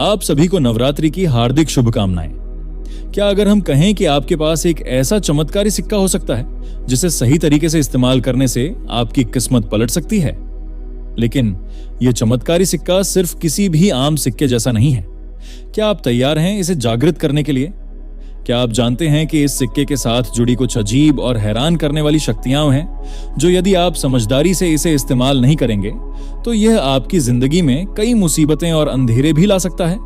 आप सभी को नवरात्रि की हार्दिक शुभकामनाएं। क्या अगर हम कहें कि आपके पास एक ऐसा चमत्कारी सिक्का हो सकता है जिसे सही तरीके से इस्तेमाल करने से आपकी किस्मत पलट सकती है? लेकिन यह चमत्कारी सिक्का सिर्फ किसी भी आम सिक्के जैसा नहीं है। क्या आप तैयार हैं इसे जागृत करने के लिए? क्या आप जानते हैं कि इस सिक्के के साथ जुड़ी कुछ अजीब और हैरान करने वाली शक्तियां हैं जो यदि आप समझदारी से इसे इस्तेमाल नहीं करेंगे तो यह आपकी जिंदगी में कई मुसीबतें और अंधेरे भी ला सकता है?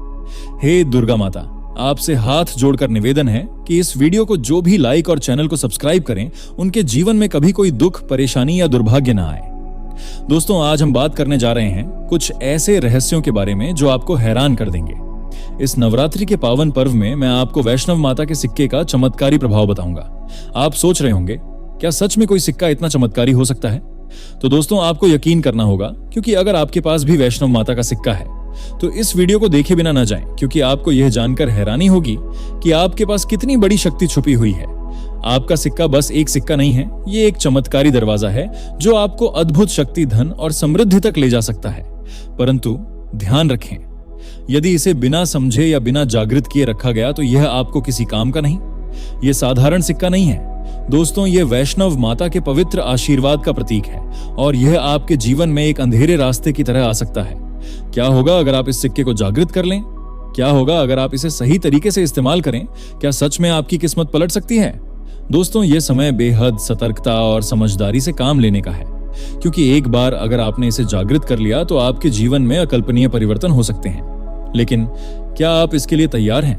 हे दुर्गा माता, आपसे हाथ जोड़कर निवेदन है कि इस वीडियो को जो भी लाइक और चैनल को सब्सक्राइब करें, उनके जीवन में कभी कोई दुख, परेशानी या दुर्भाग्य ना आए। दोस्तों, आज हम बात करने जा रहे हैं कुछ ऐसे रहस्यों के बारे में जो आपको हैरान कर देंगे। इस नवरात्रि के पावन पर्व में मैं आपको वैष्णव माता के सिक्के का चमत्कारी प्रभाव बताऊंगा। आप सोच रहे होंगे, क्या सच में कोई सिक्का इतना चमत्कारी हो सकता है? तो दोस्तों, आपको यकीन करना होगा, क्योंकि अगर आपके पास भी वैष्णव माता का सिक्का है तो इस वीडियो को देखे बिना न जाएं, क्योंकि आपको यह जानकर हैरानी होगी कि आपके पास कितनी बड़ी शक्ति छुपी हुई है। आपका सिक्का बस एक सिक्का नहीं है, ये एक चमत्कारी दरवाजा है जो आपको अद्भुत शक्ति, धन और समृद्धि तक ले जा सकता है। परंतु ध्यान रखें, यदि इसे बिना समझे या बिना जागृत किए रखा गया तो यह आपको किसी काम का नहीं। यह साधारण सिक्का नहीं है दोस्तों, यह वैष्णव माता के पवित्र आशीर्वाद का प्रतीक है और यह आपके जीवन में एक अंधेरे रास्ते की तरह आ सकता है। क्या होगा अगर आप इस सिक्के को जागृत कर लें? क्या होगा अगर आप इसे सही तरीके से इस्तेमाल करें? क्या सच में आपकी किस्मत पलट सकती है? दोस्तों, यह समय बेहद सतर्कता और समझदारी से काम लेने का है, क्योंकि एक बार अगर आपने इसे जागृत कर लिया तो आपके जीवन में अकल्पनीय परिवर्तन हो सकते हैं। लेकिन क्या आप इसके लिए तैयार हैं?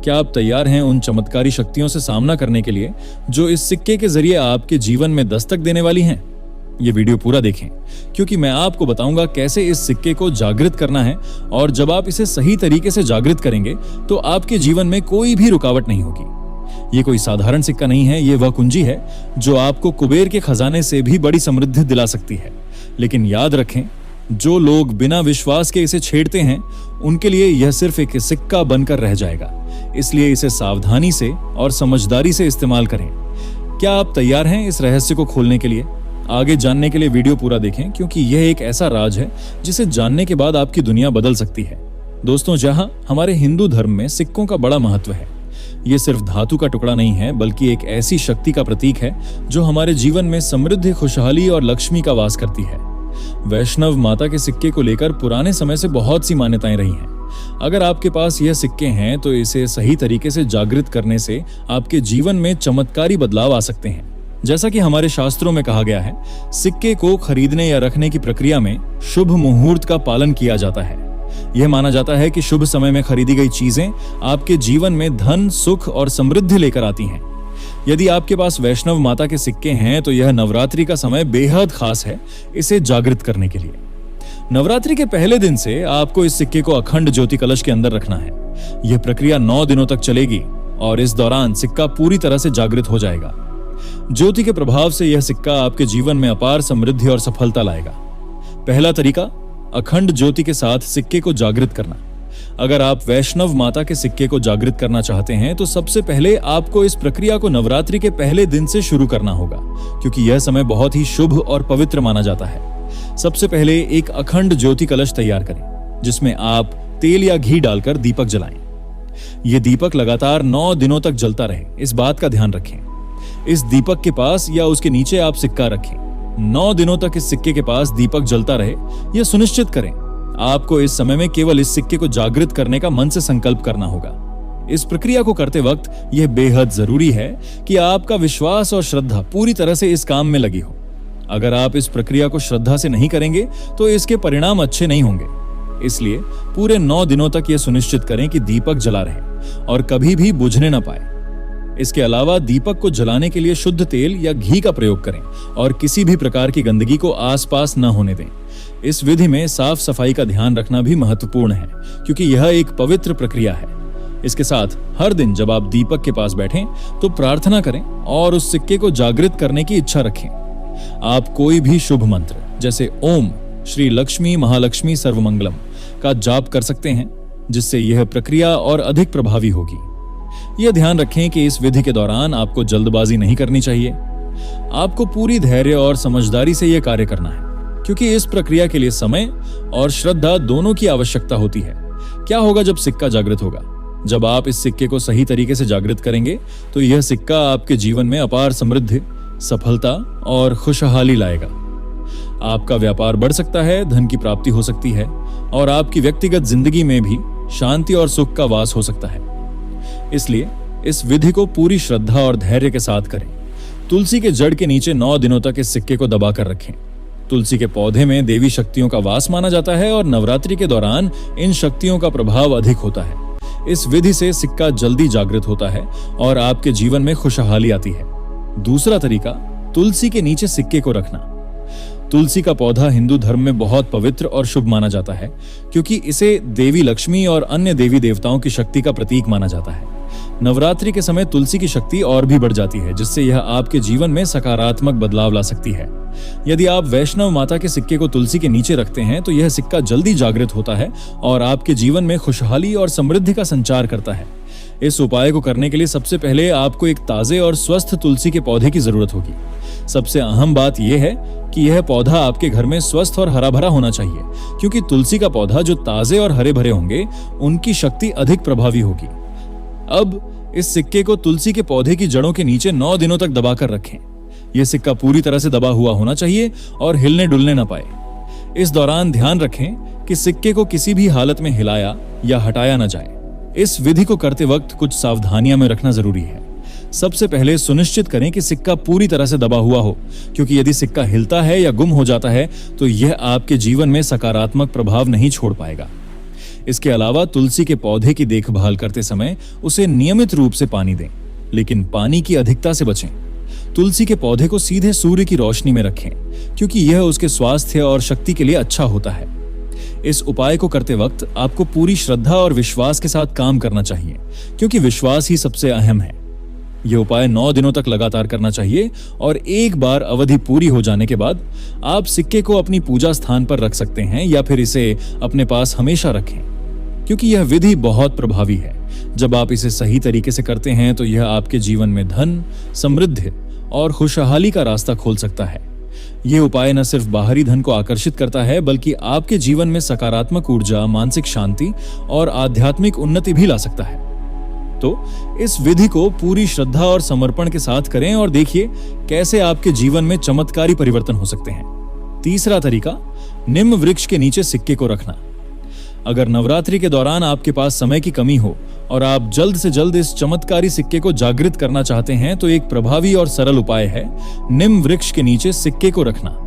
क्या आप तैयार हैं उन चमत्कारी शक्तियों से सामना करने के लिए जो इस सिक्के के जरिए आपके जीवन में दस्तक देने वाली हैं? ये वीडियो पूरा देखें, क्योंकि मैं आपको बताऊंगा कैसे इस सिक्के को जागृत करना है, और जब आप इसे सही तरीके से जागृत करेंगे तो आपके जीवन में कोई भी रुकावट नहीं होगी। ये कोई साधारण सिक्का नहीं है, ये वह कुंजी है जो आपको कुबेर के खजाने से भी बड़ी समृद्धि दिला सकती है। लेकिन याद रखें, जो लोग बिना विश्वास के इसे छेड़ते हैं उनके लिए यह सिर्फ एक सिक्का बनकर रह जाएगा। इसलिए इसे सावधानी से और समझदारी से इस्तेमाल करें। क्या आप तैयार हैं इस रहस्य को खोलने के लिए? आगे जानने के लिए वीडियो पूरा देखें, क्योंकि यह एक ऐसा राज है जिसे जानने के बाद आपकी दुनिया बदल सकती है। दोस्तों, जहां हमारे हिंदू धर्म में सिक्कों का बड़ा महत्व है, यह सिर्फ धातु का टुकड़ा नहीं है, बल्कि एक ऐसी शक्ति का प्रतीक है जो हमारे जीवन में समृद्धि, खुशहाली और लक्ष्मी का वास करती है। वैष्णव माता के सिक्के को लेकर पुराने समय से बहुत सी मान्यताएं रही हैं। अगर आपके पास यह सिक्के हैं तो इसे सही तरीके से जागृत करने से आपके जीवन में चमत्कारी बदलाव आ सकते हैं। जैसा कि हमारे शास्त्रों में कहा गया है, सिक्के को खरीदने या रखने की प्रक्रिया में शुभ मुहूर्त का पालन किया जाता है। यह माना जाता है कि शुभ समय में खरीदी गई चीजें आपके जीवन में धन, सुख और समृद्धि लेकर आती हैं। यदि आपके पास वैष्णव माता के सिक्के हैं तो यह नवरात्रि का समय बेहद खास है इसे जागृत करने के लिए। नवरात्रि के पहले दिन से आपको इस सिक्के को अखंड ज्योति कलश के अंदर रखना है। यह प्रक्रिया 9 दिनों तक चलेगी और इस दौरान सिक्का पूरी तरह से जागृत हो जाएगा। ज्योति के प्रभाव से यह सिक्का आपके जीवन में अपार समृद्धि और सफलता लाएगा। पहला तरीका, अखंड ज्योति के साथ सिक्के को जागृत करना। अगर आप वैष्णव माता के सिक्के को जागृत करना चाहते हैं तो सबसे पहले आपको इस प्रक्रिया को नवरात्रि के पहले दिन से शुरू करना होगा, क्योंकि यह समय बहुत ही शुभ और पवित्र माना जाता है। सबसे पहले एक अखंड ज्योति कलश तैयार करें, जिसमें आप तेल या घी डालकर दीपक जलाएं। यह दीपक लगातार 9 दिनों तक जलता रहे, इस बात का ध्यान रखें। इस दीपक के पास या उसके नीचे आप सिक्का रखें। 9 दिनों तक इस सिक्के के पास दीपक जलता रहे, यह सुनिश्चित करें। आपको इस समय में केवल इस सिक्के को जागृत करने का मन से संकल्प करना होगा। इस प्रक्रिया को करते वक्त यह बेहद जरूरी है कि आपका विश्वास और श्रद्धा पूरी तरह से इस काम में लगी हो। अगर आप इस प्रक्रिया को श्रद्धा से नहीं करेंगे तो इसके परिणाम अच्छे नहीं होंगे। इसलिए पूरे 9 दिनों तक यह सुनिश्चित करें कि दीपक जला रहे और कभी भी बुझने न पाए। इसके अलावा दीपक को जलाने के लिए शुद्ध तेल या घी का प्रयोग करें और किसी भी प्रकार की गंदगी को आसपास न होने दें। इस विधि में साफ सफाई का ध्यान रखना भी महत्वपूर्ण है, क्योंकि यह एक पवित्र प्रक्रिया है। इसके साथ हर दिन जब आप दीपक के पास बैठें तो प्रार्थना करें और उस सिक्के को जागृत करने की इच्छा रखें। आप कोई भी शुभ मंत्र जैसे ओम श्री लक्ष्मी महालक्ष्मी सर्वमंगलम का जाप कर सकते हैं, जिससे यह प्रक्रिया और अधिक प्रभावी होगी। यह ध्यान रखें कि इस विधि के दौरान आपको जल्दबाजी नहीं करनी चाहिए। आपको पूरी धैर्य और समझदारी से यह कार्य करना है, क्योंकि इस प्रक्रिया के लिए समय और श्रद्धा दोनों की आवश्यकता होती है। क्या होगा जब सिक्का जागृत होगा? जब आप इस सिक्के को सही तरीके से जागृत करेंगे तो यह सिक्का आपके जीवन में अपार समृद्धि, सफलता और खुशहाली लाएगा। आपका व्यापार बढ़ सकता है, धन की प्राप्ति हो सकती है और आपकी व्यक्तिगत जिंदगी में भी शांति और सुख का वास हो सकता है। इसलिए इस विधि को पूरी श्रद्धा और धैर्य के साथ करें। तुलसी के जड़ के नीचे 9 दिनों तक इस सिक्के को दबा कर रखें। तुलसी के पौधे में देवी शक्तियों का वास माना जाता है और नवरात्रि के दौरान इन शक्तियों का प्रभाव अधिक होता है। इस विधि से सिक्का जल्दी जागृत होता है और आपके जीवन में खुशहाली आती है। दूसरा तरीका, तुलसी के नीचे सिक्के को रखना। तुलसी का पौधा हिंदू धर्म में बहुत पवित्र और शुभ माना जाता है, क्योंकि इसे देवी लक्ष्मी और अन्य देवी देवताओं की शक्ति का प्रतीक माना जाता है। नवरात्रि के समय तुलसी की शक्ति और भी बढ़ जाती है, जिससे यह आपके जीवन में सकारात्मक बदलाव ला सकती है। यदि आप वैष्णव माता के सिक्के को तुलसी के नीचे रखते हैं तो यह सिक्का जल्दी जागृत होता है और आपके जीवन में खुशहाली और समृद्धि का संचार करता है। इस उपाय को करने के लिए सबसे पहले आपको एक ताजे और स्वस्थ तुलसी के पौधे की जरूरत होगी। सबसे अहम बात यह है कि यह पौधा आपके घर में स्वस्थ और हरा भरा होना चाहिए, क्योंकि तुलसी का पौधा जो ताजे और हरे भरे होंगे उनकी शक्ति अधिक प्रभावी होगी। अब इस सिक्के को तुलसी के पौधे की जड़ों के नीचे 9 दिनों तक दबाकर रखें। यह सिक्का पूरी तरह से दबा हुआ होना चाहिए और हिलने डुलने न पाए। इस दौरान ध्यान रखें कि सिक्के को किसी भी हालत में हिलाया या हटाया न जाए। इस विधि को करते वक्त कुछ सावधानियां में रखना जरूरी है। सबसे पहले सुनिश्चित करें कि सिक्का पूरी तरह से दबा हुआ हो, क्योंकि यदि सिक्का हिलता है या गुम हो जाता है तो यह आपके जीवन में सकारात्मक प्रभाव नहीं छोड़ पाएगा। इसके अलावा तुलसी के पौधे की देखभाल करते समय उसे नियमित रूप से पानी दें, लेकिन पानी की अधिकता से बचें। तुलसी के पौधे को सीधे सूर्य की रोशनी में रखें, क्योंकि यह उसके स्वास्थ्य और शक्ति के लिए अच्छा होता है। इस उपाय को करते वक्त आपको पूरी श्रद्धा और विश्वास के साथ काम करना चाहिए, क्योंकि विश्वास ही सबसे अहम है। यह उपाय 9 दिनों तक लगातार करना चाहिए और एक बार अवधि पूरी हो जाने के बाद आप सिक्के को अपनी पूजा स्थान पर रख सकते हैं या फिर इसे अपने पास हमेशा रखें, क्योंकि यह विधि बहुत प्रभावी है। जब आप इसे सही तरीके से करते हैं तो यह आपके जीवन में धन, समृद्धि और खुशहाली का रास्ता खोल सकता है। यह उपाय न सिर्फ बाहरी धन को आकर्षित करता है, बल्कि आपके जीवन में सकारात्मक ऊर्जा, मानसिक शांति और आध्यात्मिक उन्नति भी ला सकता है। तो इस विधि को पूरी श्रद्धा और समर्पण के साथ करें और देखिए कैसे आपके जीवन में चमत्कारी परिवर्तन हो सकते हैं। तीसरा तरीका, निम्न वृक्ष के नीचे सिक्के को रखना। अगर नवरात्रि के दौरान आपके पास समय की कमी हो और आप जल्द से जल्द इस चमत्कारी सिक्के को जागृत करना चाहते हैं तो एक प्रभावी और सरल उपाय है निम्न वृक्ष के नीचे सिक्के को रखना।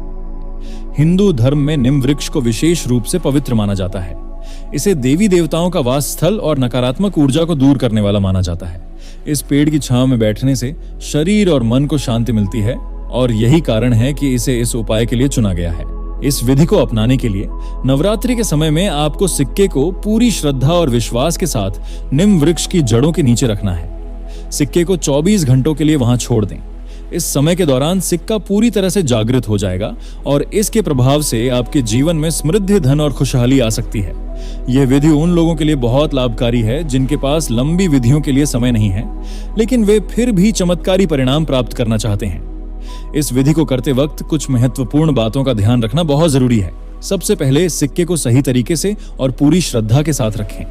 हिंदू धर्म में निम्न वृक्ष को विशेष रूप से पवित्र माना जाता है। इसे देवी देवताओं का वास स्थल और नकारात्मक ऊर्जा को दूर करने वाला माना जाता है। इस पेड़ की छांव में बैठने से शरीर और मन को शांति मिलती है और यही कारण है कि इसे इस उपाय के लिए चुना गया है। इस विधि को अपनाने के लिए नवरात्रि के समय में आपको सिक्के को पूरी श्रद्धा और विश्वास के साथ निम्न वृक्ष की जड़ों के नीचे रखना है। सिक्के को 24 घंटों के लिए वहां छोड़ दें। इस समय के दौरान सिक्का पूरी तरह से जागृत हो जाएगा और इसके प्रभाव से आपके जीवन में समृद्धि, धन और खुशहाली आ सकती है। यह विधि उन लोगों के लिए बहुत लाभकारी है जिनके पास लंबी विधियों के लिए समय नहीं है, लेकिन वे फिर भी चमत्कारी परिणाम प्राप्त करना चाहते हैं। इस विधि को करते वक्त कुछ महत्वपूर्ण बातों का ध्यान रखना बहुत जरूरी है। सबसे पहले सिक्के को सही तरीके से और पूरी श्रद्धा के साथ रखें।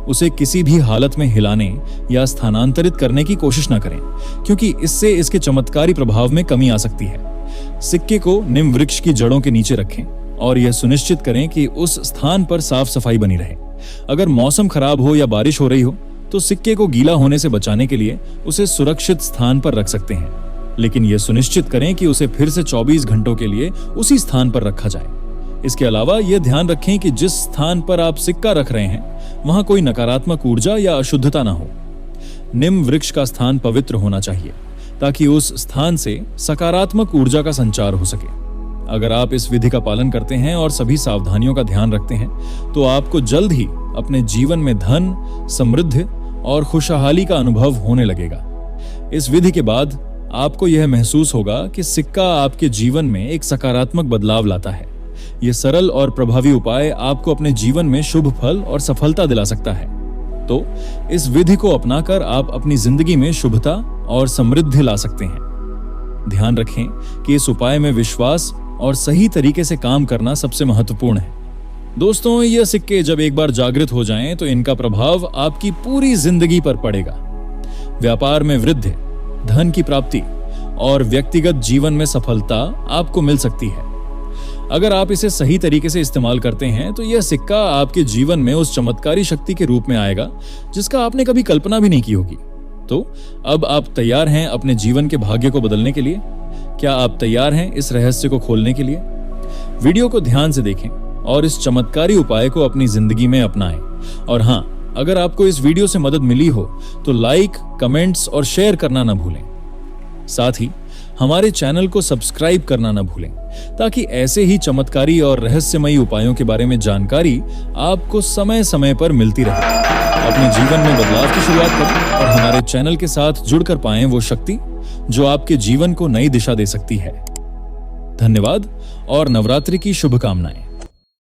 उसे किसी भी हालत में हिलाने या स्थानांतरित करने की कोशिश न करें, क्योंकि इससे इसके चमत्कारी प्रभाव में कमी आ सकती है। सिक्के को निम्न वृक्ष की जड़ों के नीचे रखें और यह सुनिश्चित करें कि उस स्थान पर साफ सफाई बनी रहे। अगर मौसम खराब हो या बारिश हो रही हो तो सिक्के को गीला होने से बचाने के लिए उसे सुरक्षित स्थान पर रख सकते हैं, लेकिन यह सुनिश्चित करें कि उसे फिर से 24 घंटों के लिए उसी स्थान पर रखा जाए। इसके अलावा यह ध्यान रखें कि जिस स्थान पर आप सिक्का रख रहे हैं वहां कोई नकारात्मक ऊर्जा या अशुद्धता ना हो। निम्न वृक्ष का स्थान पवित्र होना चाहिए ताकि उस स्थान से सकारात्मक ऊर्जा का संचार हो सके। अगर आप इस विधि का पालन करते हैं और सभी सावधानियों का ध्यान रखते हैं तो आपको जल्द ही अपने जीवन में धन, समृद्धि और खुशहाली का अनुभव होने लगेगा। इस विधि के बाद आपको यह महसूस होगा कि सिक्का आपके जीवन में एक सकारात्मक बदलाव लाता है। यह सरल और प्रभावी उपाय आपको अपने जीवन में शुभ फल और सफलता दिला सकता है। तो इस विधि को अपनाकर आप अपनी जिंदगी में शुभता और समृद्धि ला सकते हैं। ध्यान रखें कि इस उपाय में विश्वास और सही तरीके से काम करना सबसे महत्वपूर्ण है। दोस्तों, ये सिक्के जब एक बार जागृत हो जाएं तो इनका प्रभाव आपकी पूरी जिंदगी पर पड़ेगा। व्यापार में वृद्धि, धन की प्राप्ति और व्यक्तिगत जीवन में सफलता आपको मिल सकती है। अगर आप इसे सही तरीके से इस्तेमाल करते हैं तो यह सिक्का आपके जीवन में उस चमत्कारी शक्ति के रूप में आएगा जिसका आपने कभी कल्पना भी नहीं की होगी। तो अब आप तैयार हैं अपने जीवन के भाग्य को बदलने के लिए? क्या आप तैयार हैं इस रहस्य को खोलने के लिए? वीडियो को ध्यान से देखें और इस चमत्कारी उपाय को अपनी जिंदगी में अपनाएं। और हाँ, अगर आपको इस वीडियो से मदद मिली हो तो लाइक, कमेंट्स और शेयर करना ना भूलें। साथ ही हमारे चैनल को सब्सक्राइब करना ना भूलें ताकि ऐसे ही चमत्कारी और रहस्यमयी उपायों के बारे में जानकारी आपको समय समय पर मिलती रहे। अपने जीवन में बदलाव की शुरुआत करें और हमारे चैनल के साथ जुड़कर पाएं वो शक्ति जो आपके जीवन को नई दिशा दे सकती है। धन्यवाद और नवरात्रि की शुभकामनाएं।